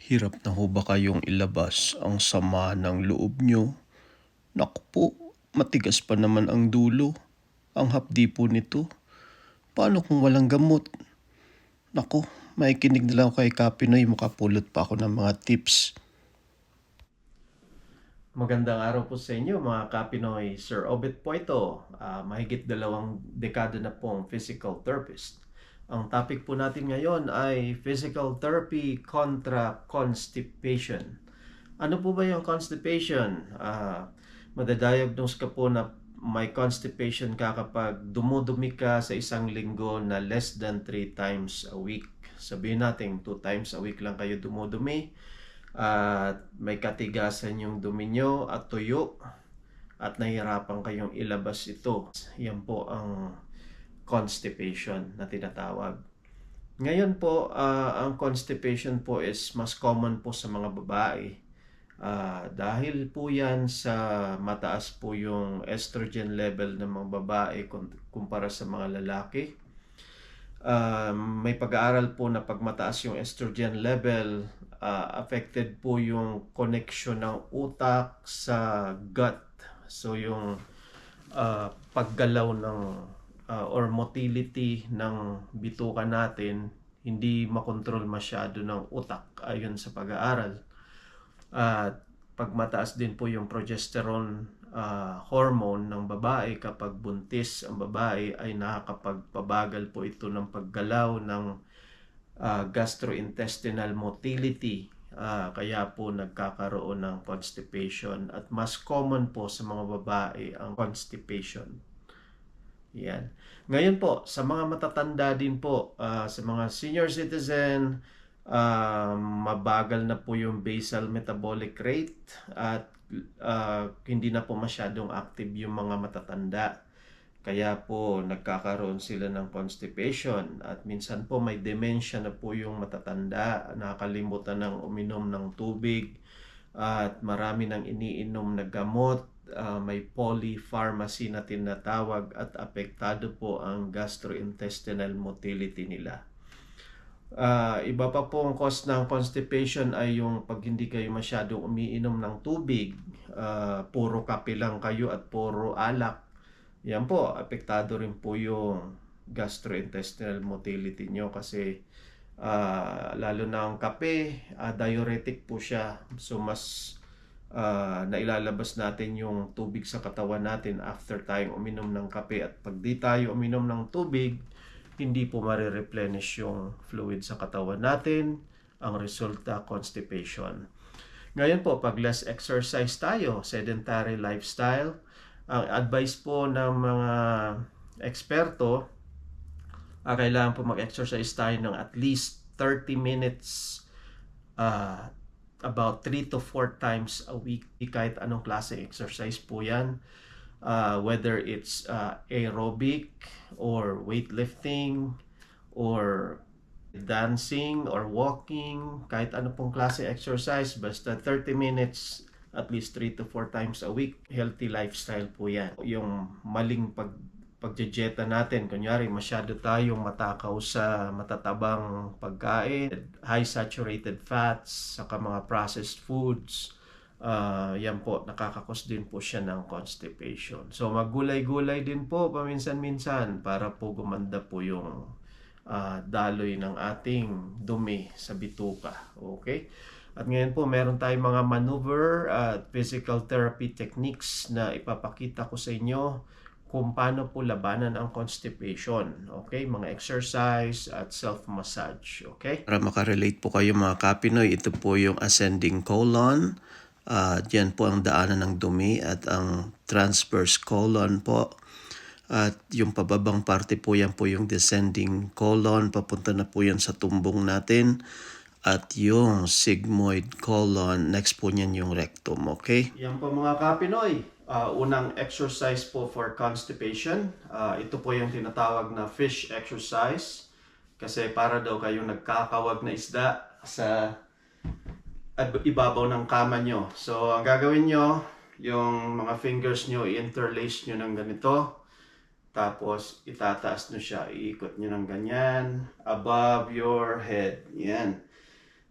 Hirap na ho ba kayong ilabas ang sama ng loob nyo? Naku po, matigas pa naman ang dulo. Ang hapdi po nito. Paano kung walang gamot? Naku, makikinig na lang ako kay Kapinoy, makapulot pa ako ng mga tips. Magandang araw po sa inyo mga Kapinoy. Sir Obet po ito, mahigit 2 dekada na pong physical therapist. Ang topic po natin ngayon ay physical therapy kontra constipation. Ano po ba yung constipation? Madadiagnose ka po na may constipation ka kapag dumudumi ka sa isang linggo na less than 3 times a week. Sabihin natin 2 times a week lang kayo dumudumi at may katigasan yung dumi nyo at tuyo at nahihirapan kayong ilabas ito. Yan po ang constipation na tinatawag. Ngayon po, ang constipation po is mas common po sa mga babae. Dahil po yan sa mataas po yung estrogen level ng mga babae kumpara sa mga lalaki. May pag-aaral po na pag mataas yung estrogen level, affected po yung connection ng utak sa gut. So yung paggalaw ng or motility ng bituka natin hindi makontrol masyado ng utak ayon sa pag-aaral. At pag mataas din po yung progesterone hormone ng babae kapag buntis ang babae ay nakakapagpabagal po ito ng paggalaw ng gastrointestinal motility. Kaya po nagkakaroon ng constipation at mas common po sa mga babae ang constipation. Yan. Ngayon po, sa mga matatanda din po, sa mga senior citizen, mabagal na po yung basal metabolic rate at hindi na po masyadong active yung mga matatanda. Kaya po nagkakaroon sila ng constipation at minsan po may dementia na po yung matatanda, nakakalimutan ng uminom ng tubig at marami nang iniinom na gamot. May polypharmacy na tinatawag at apektado po ang gastrointestinal motility nila. Iba pa po ang cause ng constipation ay yung pag hindi kayo masyadong umiinom ng tubig, puro kape lang kayo at puro alak. Yan po, apektado rin po yung gastrointestinal motility nyo kasi lalo na ang kape, diuretic po siya. So mas nailalabas natin yung tubig sa katawan natin after tayong uminom ng kape. At pag di tayo uminom ng tubig, hindi po marireplenish yung fluid sa katawan natin. Ang resulta, constipation. Ngayon po, pag less exercise tayo, sedentary lifestyle, ang advice po ng mga eksperto, kailangan po mag-exercise tayo ng at least 30 minutes about 3 to 4 times a week. Kahit anong klase exercise po yan. Whether it's aerobic or weightlifting or dancing or walking, kahit ano pong klase exercise, basta 30 minutes at least 3 to 4 times a week. Healthy lifestyle po yan. Yung maling pagdijeta natin, kunyari masyado tayong matakaw sa matatabang pagkain, high saturated fats, saka mga processed foods, yan po, nakakakos din po siya ng constipation. So maggulay-gulay din po paminsan-minsan para po gumanda po yung daloy ng ating dumi sa bituka. Okay? At ngayon po, meron tayong mga maneuver at physical therapy techniques na ipapakita ko sa inyo kung paano po labanan ang constipation. Okay? Mga exercise at self-massage. Okay? Para makarelate po kayo mga Kapinoy, ito po yung ascending colon. Diyan po ang daanan ng dumi at ang transverse colon po. At yung pababang parte po yan po yung descending colon. Papunta na po yan sa tumbong natin. At yung sigmoid colon, next po niyan yung rectum, okay? Yan po mga Kapinoy. Unang exercise po for constipation. Ito po yung tinatawag na fish exercise. Kasi para daw kayong nagkakawag na isda sa ibabaw ng kama nyo. So ang gagawin nyo, yung mga fingers nyo, i-interlace nyo ng ganito. Tapos itataas nyo siya, iikot nyo ng ganyan above your head. Yan.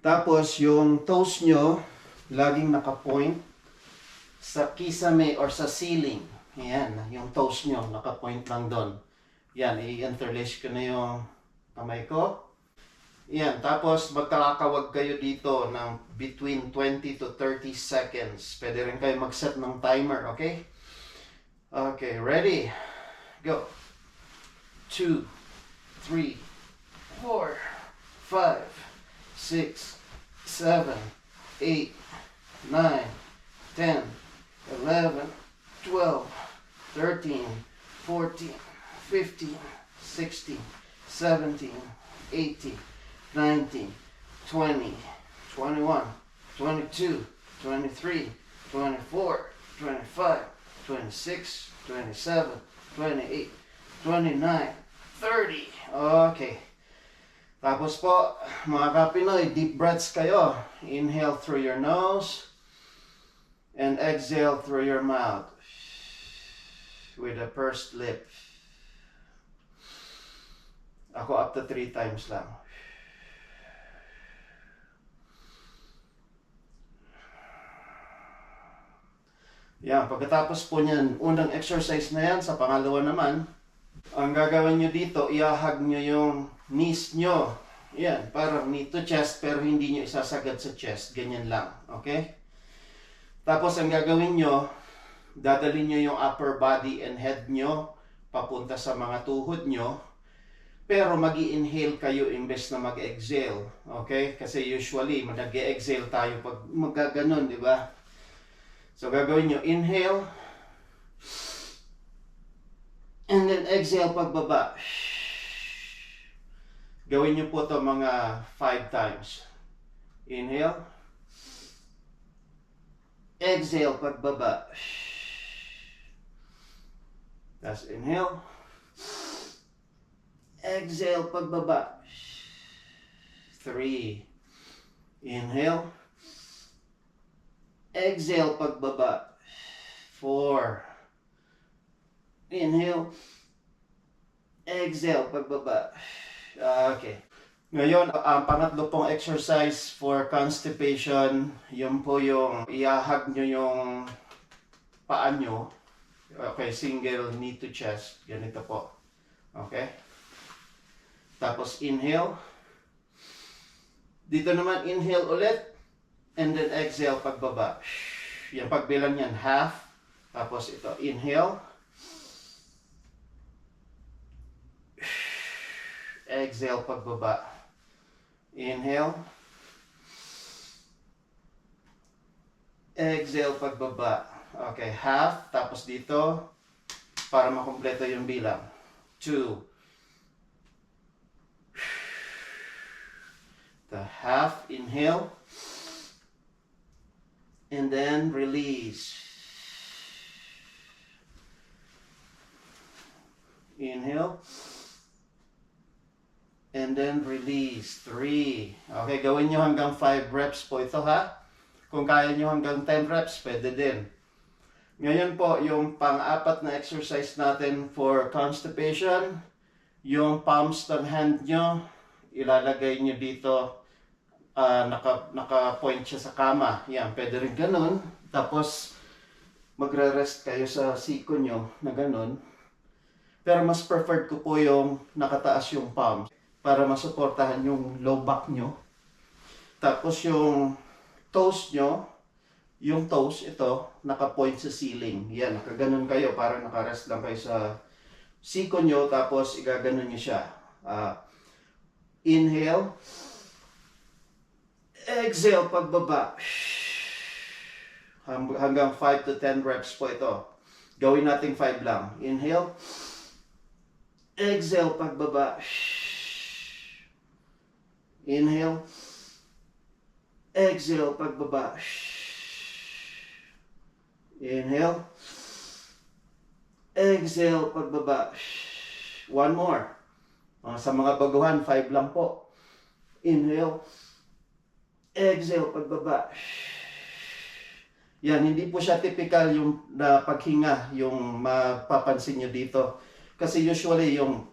Tapos yung toes nyo, laging nakapoint sa kisame or sa ceiling. Ayan, yung toes nyo, nakapoint lang doon. Yan, i-interlace ko na yung kamay ko. Yan, tapos magkakawag kayo dito ng between 20 to 30 seconds. Pwede rin kayo mag-set ng timer, okay? Okay, ready? Go. 2, 3, 4, 5, 6, 7, 8, 9, 10, 11, 12, 13, 14, 15, 16, 17, 18, 19, 20, 21, 22, 23, 24, 25, 26, 27, 28, 29, 30. Okay. Tapos po, mga kapinoy, deep breaths kayo. Inhale through your nose and exhale through your mouth with a pursed lip. Ako up to 3 times lang. Yan, pagkatapos po niyan, unang exercise na yan, sa pangalawa naman, ang gagawin nyo dito, iahag nyo yung knees nyo. Yan, parang knee to chest, pero hindi nyo isasagad sa chest. Ganyan lang, okay? Tapos ang gagawin nyo, dadalhin nyo yung upper body and head nyo papunta sa mga tuhod nyo. Pero mag-i-inhale kayo imbes na mag-exhale, okay? Kasi usually, mag-exhale tayo pag magaganon, di ba? So, gagawin nyo, inhale. And then, exhale pagbaba. Gawin nyo po ito mga 5 times. Inhale. Exhale pagbaba. Tapos, inhale. Exhale pagbaba. 3. Inhale. Exhale pagbaba. 4. Inhale. Exhale pagbaba. Okay. Ngayon, ang pangatlo pong exercise for constipation, yun po yung iahag nyo yung paa nyo. Okay, single knee to chest. Ganito po. Okay. Tapos inhale. Dito naman inhale ulit. And then exhale pagbaba. Yung pagbilang yan, half. Tapos ito, inhale. Exhale pagbaba. Inhale. Exhale pagbaba. Okay, half. Tapos dito, para makumpleto yung bilang. 2. The half, inhale. And then release. Inhale. And then release. 3. Okay, gawin nyo hanggang 5 reps po ito ha. Kung kaya nyo hanggang 10 reps, pwede din. Ngayon po, yung pang-apat na exercise natin for constipation, yung palms ng hand nyo, ilalagay nyo dito. Naka-point siya sa kama. Yan, pwede rin ganun. Tapos, magre-rest kayo sa siko nyo na ganun. Pero mas preferred ko po yung nakataas yung palms para masuportahan yung low back nyo. Tapos yung toes nyo, yung toes ito, naka-point sa ceiling. Yan, nakaganon kayo para naka-rest lang kayo sa siko nyo. Tapos, igaganon nyo siya. Inhale. Exhale pagbaba. Hanggang 5 to 10 reps po ito. Gawin natin 5 lang. Inhale. Exhale pagbaba. Inhale. Exhale pagbaba. Inhale. Exhale pagbaba. One more. Sa mga baguhan, 5 lang po. Inhale. Exhale pagbaba. Yan, hindi po siya typical yung na paghinga, yung mapapansin nyo dito. Kasi usually yung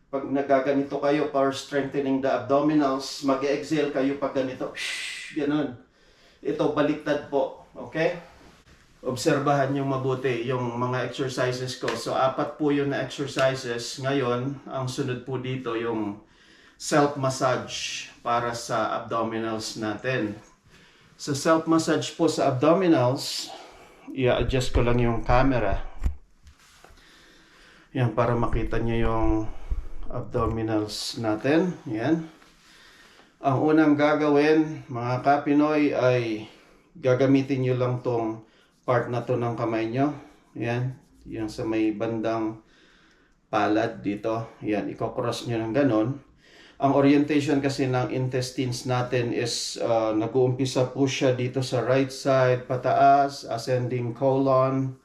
Pag nagaganito kayo for strengthening the abdominals, mag-exhale kayo pag ganito. Ganun. Ito, baliktad po. Okay? Obserbahan nyo mabuti yung mga exercises ko. So, 4 po yun na exercises. Ngayon, ang sunod po dito yung self-massage para sa abdominals natin. Sa self-massage po sa abdominals, i-adjust ko lang yung camera. Yan, para makita nyo yung abdominals natin. Yan. Ang unang gagawin, mga ka-Pinoy, ay gagamitin nyo lang tong part na to ng kamay nyo. Yan. Yung sa may bandang palad dito. Yan. Iko-cross nyo ng ganon. Ang orientation kasi ng intestines natin is nag-uumpisa po siya dito sa right side, pataas, ascending colon,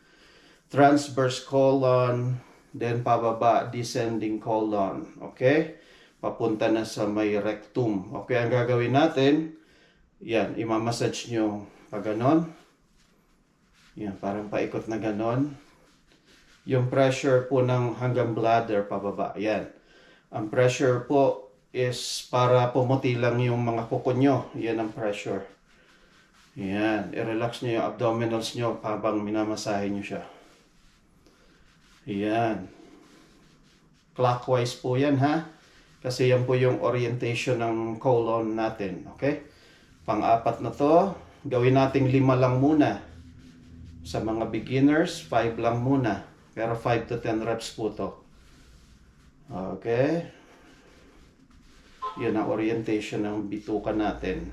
transverse colon, then pababa, descending colon. Okay? Papunta na sa may rectum. Okay, ang gagawin natin, yan, imamassage nyo pa ganon. Yan, parang paikot na ganon. Yung pressure po ng hanggang bladder, pababa. Yan. Ang pressure po is para pumuti lang yung mga kuko nyo. Yan ang pressure. Yan. I-relax nyo yung abdominals nyo habang minamasahe nyo siya. Yan. Clockwise po yan, ha? Kasi yan po yung orientation ng colon natin. Okay? Pang-4 na to. Gawin nating 5 lang muna. Sa mga beginners, 5 lang muna. Pero 5 to 10 reps po to. Okay? Yan ang orientation ng bituka natin.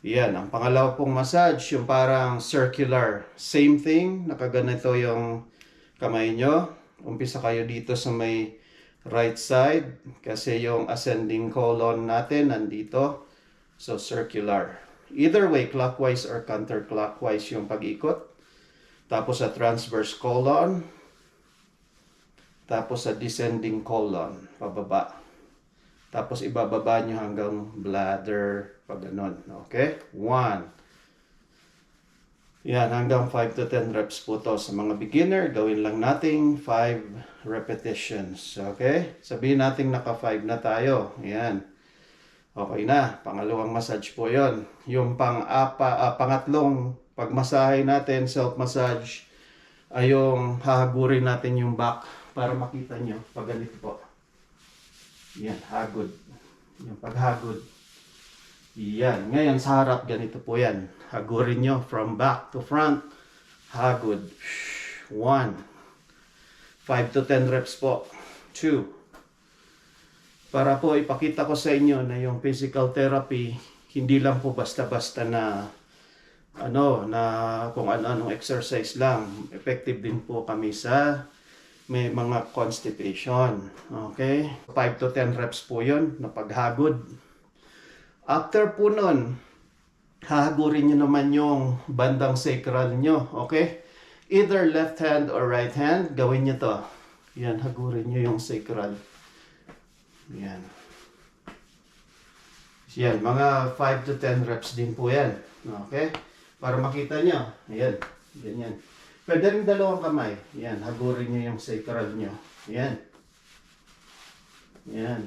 Yan. Ang pangalawa pong massage, yung parang circular. Same thing. Nakaganito yung kamay nyo. Umpisa kayo dito sa may right side. Kasi yung ascending colon natin nandito. So, circular. Either way, clockwise or counterclockwise yung pag-ikot. Tapos sa transverse colon. Tapos sa descending colon. Pababa. Tapos ibababa nyo hanggang bladder. Pag ganon. Okay? 1. Yan, hanggang 5 to 10 reps po to. Sa mga beginner, gawin lang nating 5 repetitions. Okay? Sabihin natin naka 5 na tayo. Yan. Okay na. Pangalawang massage po yon. Yung pangatlong pagmasahe natin, self-massage, ay yung hahagurin natin yung back para makita nyo. Pag ganito po. Yan, hagod. Yung paghagod. Yan. Ngayon, sa harap, ganito po yan. Hagurin nyo from back to front. Hagod. 1. 5 to 10 reps po. 2. Para po ipakita ko sa inyo na yung physical therapy, hindi lang po basta-basta na kung ano-anong exercise lang. Effective din po kami sa may mga constipation. Okay? 5 to 10 reps po yun na paghagod. After po nun, hahagurin nyo naman yung bandang sacral nyo. Okay? Either left hand or right hand, gawin nyo to. Yan, hagurin nyo yung sacral. Yan. Yan, mga 5 to 10 reps din po yan. Okay? Para makita nyo. Yan. Ganyan. Pwede rin 2 kamay. Yan, hagurin nyo yung sacral nyo. Yan. Yan.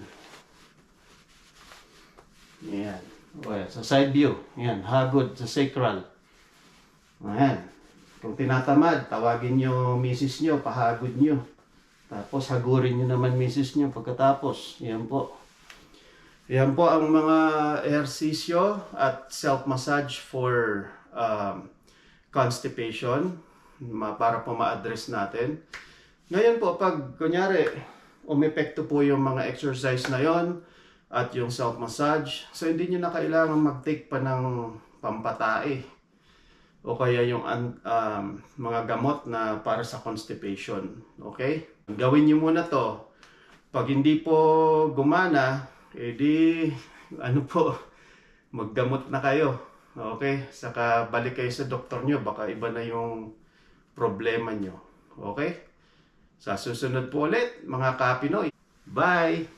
Yan. Well, sa side view. Yan, hagod sa sacral. Ayan. Kung tinatamad, tawagin nyo misis nyo, pahagod nyo. Tapos hagurin nyo naman misis nyo pagkatapos. Yan po. Yan po ang mga ehersisyo at self-massage for constipation para po ma-address natin. Ngayon po, pag kunyari, umepekto po yung mga exercise na yon at yung self-massage, so hindi nyo na kailangan mag-take pa ng pampatae o kaya yung mga gamot na para sa constipation. Okay? Gawin nyo muna to. Pag hindi po gumana, edi maggamot na kayo. Okay? Saka balik kayo sa doktor nyo, baka iba na yung problema nyo. Okay? Sa susunod po ulit, mga ka-Pinoy. Bye!